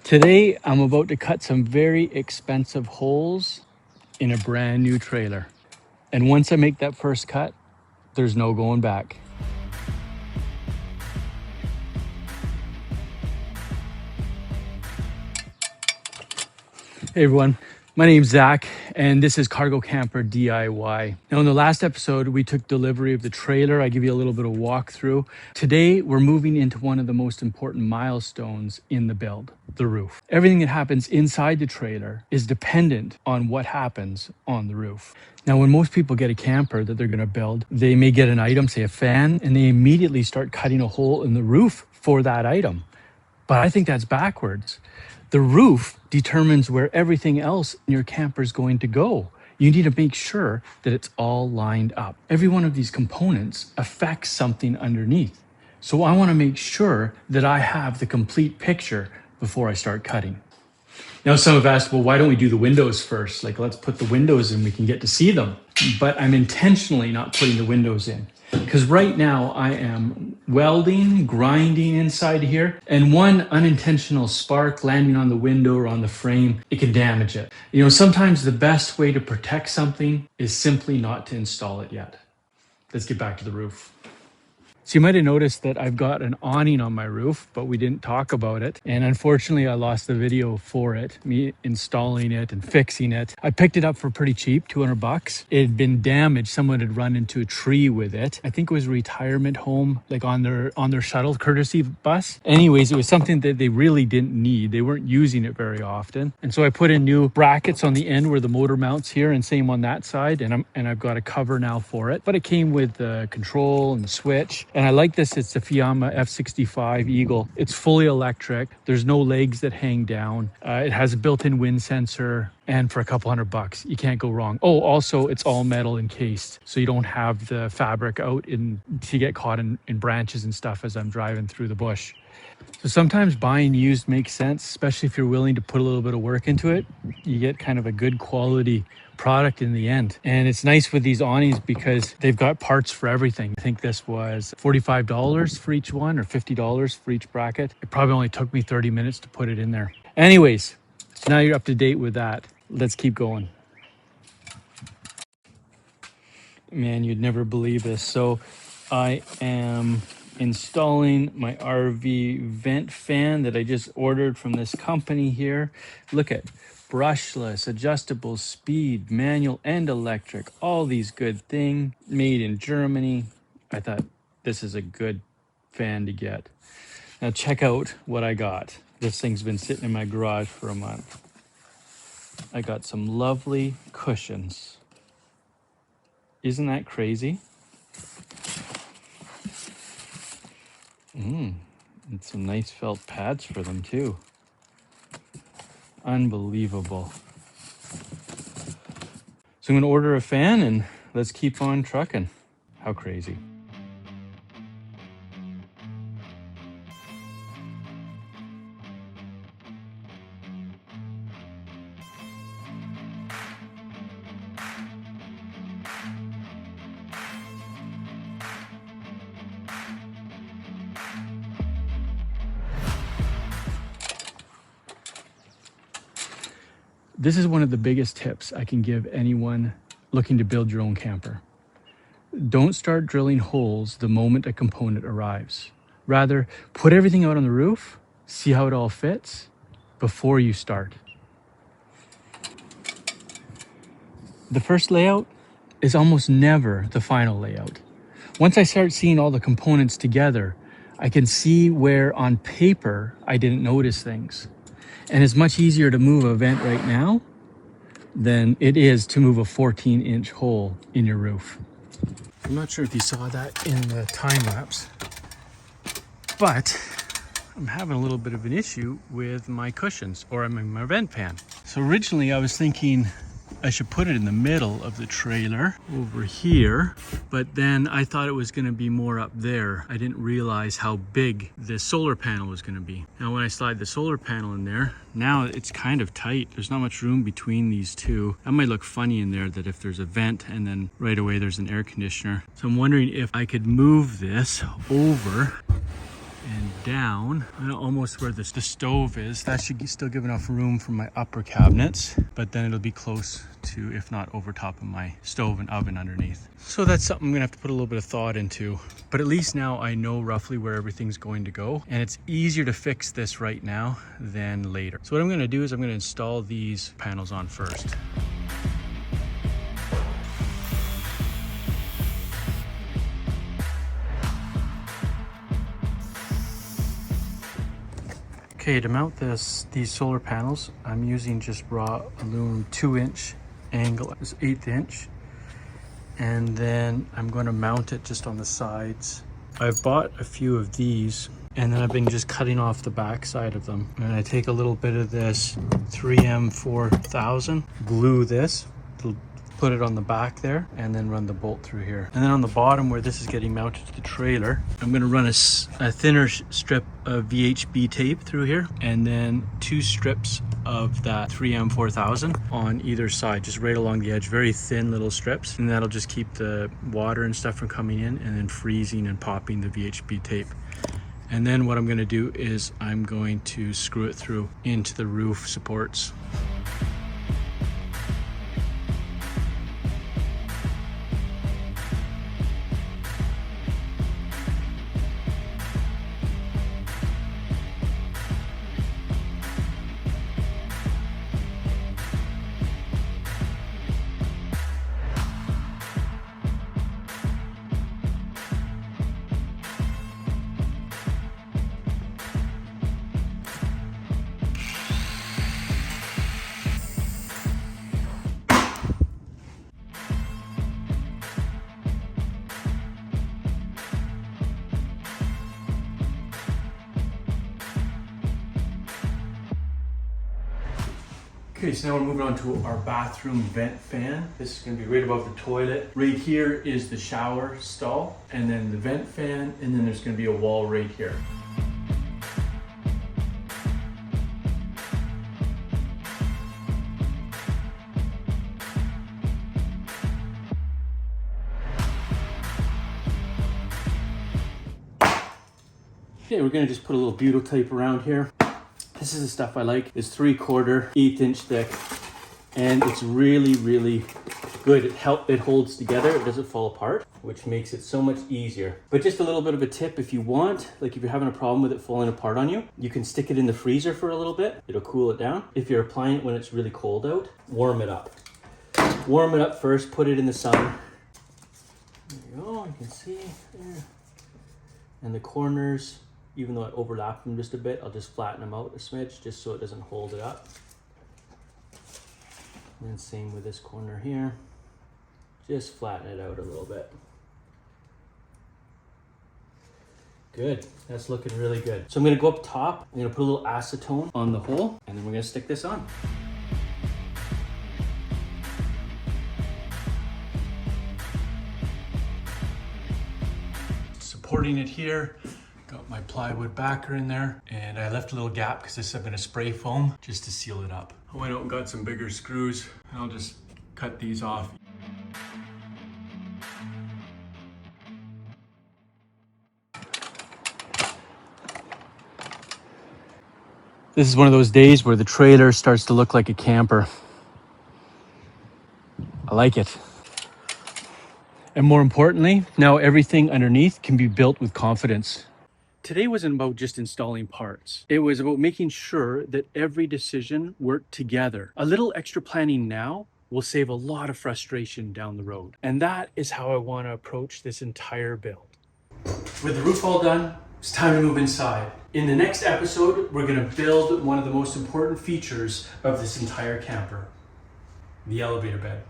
Today, I'm about to cut some very expensive holes in a brand new trailer. And once I make that first cut, there's no going back. Hey everyone, my name's Zach and this is CargoCamperDIY. Now in the last episode, we took delivery of the trailer. I give you a little bit of walkthrough. Today, we're moving into one of the most important milestones in the build, the roof. Everything that happens inside the trailer is dependent on what happens on the roof. Now, when most people get a camper that they're gonna build, they may get an item, say a fan, and they immediately start cutting a hole in the roof for that item. But I think that's backwards. The roof determines where everything else in your camper is going to go. You need to make sure that it's all lined up. Every one of these components affects something underneath. So I want to make sure that I have the complete picture before I start cutting. Now, some have asked, well, why don't we do the windows first? Like, let's put the windows in, we can get to see them. But I'm intentionally not putting the windows in because right now I am welding, grinding inside here, and one unintentional spark landing on the window or on the frame, it can damage it. You know, sometimes the best way to protect something is simply not to install it yet. Let's get back to the roof. So you might have noticed that I've got an awning on my roof, but we didn't talk about it. And unfortunately, I lost the video for it, me installing it and fixing it. I picked it up for pretty cheap, 200 bucks. It had been damaged. Someone had run into a tree with it. I think it was a retirement home, like on their shuttle courtesy bus. Anyways, it was something that they really didn't need. They weren't using it very often. And so I put in new brackets on the end where the motor mounts here and same on that side. And I've got a cover now for it, but it came with the control and the switch. And I like this, it's the Fiamma F65 Eagle. It's fully electric. There's no legs that hang down. It has a built-in wind sensor, and for a couple $100 bucks, you can't go wrong. Oh, also it's all metal encased, so you don't have the fabric out to get caught in branches and stuff as I'm driving through the bush. So sometimes buying used makes sense, especially if you're willing to put a little bit of work into it. You get kind of a good quality product in the end. And it's nice with these awnings because they've got parts for everything. I think this was $45 for each one or $50 for each bracket. It probably only took me 30 minutes to put it in there. Anyways, so now you're up to date with that. Let's keep going. Man, you'd never believe this. So I am installing my RV vent fan that I just ordered from this company here. Look at brushless, adjustable speed, manual and electric, all these good things made in Germany. I thought this is a good fan to get. Now check out what I got. This thing's been sitting in my garage for a month. I got some lovely cushions. Isn't that crazy? And some nice felt pads for them too. Unbelievable. So I'm gonna order a fan and let's keep on trucking. How crazy. This is one of the biggest tips I can give anyone looking to build your own camper. Don't start drilling holes the moment a component arrives. Rather, put everything out on the roof, see how it all fits before you start. The first layout is almost never the final layout. Once I start seeing all the components together, I can see where on paper I didn't notice things. And it's much easier to move a vent right now than it is to move a 14-inch hole in your roof. I'm not sure if you saw that in the time lapse, but I'm having a little bit of an issue with my cushions, or my vent pan. So originally I was thinking I should put it in the middle of the trailer over here, but then I thought it was going to be more up there. I didn't realize how big the solar panel was going to be. Now when I slide the solar panel in there, now it's kind of tight. There's not much room between these two. That might look funny in there, that if there's a vent and then right away there's an air conditioner. So I'm wondering if I could move this over and down almost where the stove is. That should still give enough room for my upper cabinets, but then it'll be close to, if not over top of my stove and oven underneath. So that's something I'm gonna have to put a little bit of thought into, but at least now I know roughly where everything's going to go, and it's easier to fix this right now than later. So what I'm gonna do is I'm gonna install these panels on first. Okay, to mount these solar panels, I'm using just raw aluminum 2-inch angle, it's 1/8 inch. And then I'm going to mount it just on the sides. I've bought a few of these, and then I've been just cutting off the back side of them. And I take a little bit of this 3M 4000, glue this, put it on the back there, and then run the bolt through here. And then on the bottom where this is getting mounted to the trailer, I'm gonna run a thinner strip of VHB tape through here, and then 2 strips of that 3M 4000 on either side, just right along the edge, very thin little strips. And that'll just keep the water and stuff from coming in and then freezing and popping the VHB tape. And then what I'm gonna do is I'm going to screw it through into the roof supports. Okay, so now we're moving on to our bathroom vent fan. This is going to be right above the toilet. Right here is the shower stall, and then the vent fan, and then there's going to be a wall right here. Okay, we're going to just put a little butyl tape around here. This is the stuff I like. It's 3/4, 1/8 inch thick, and it's really, really good. It holds together, it doesn't fall apart, which makes it so much easier. But just a little bit of a tip, if you want, like if you're having a problem with it falling apart on you, you can stick it in the freezer for a little bit. It'll cool it down. If you're applying it when it's really cold out, warm it up. Warm it up first, put it in the sun. There you go, you can see there. And the corners, even though I overlap them just a bit, I'll just flatten them out a smidge just so it doesn't hold it up. And then same with this corner here. Just flatten it out a little bit. Good, that's looking really good. So I'm gonna go up top, I'm gonna put a little acetone on the hole, and then we're gonna stick this on. Supporting it here. Got my plywood backer in there, and I left a little gap because this I've been a spray foam just to seal it up. I went out and got some bigger screws, and I'll just cut these off. This is one of those days where the trailer starts to look like a camper. I like it. And more importantly, now everything underneath can be built with confidence. Today wasn't about just installing parts. It was about making sure that every decision worked together. A little extra planning now will save a lot of frustration down the road. And that is how I want to approach this entire build. With the roof all done, it's time to move inside. In the next episode, we're going to build one of the most important features of this entire camper, the elevator bed.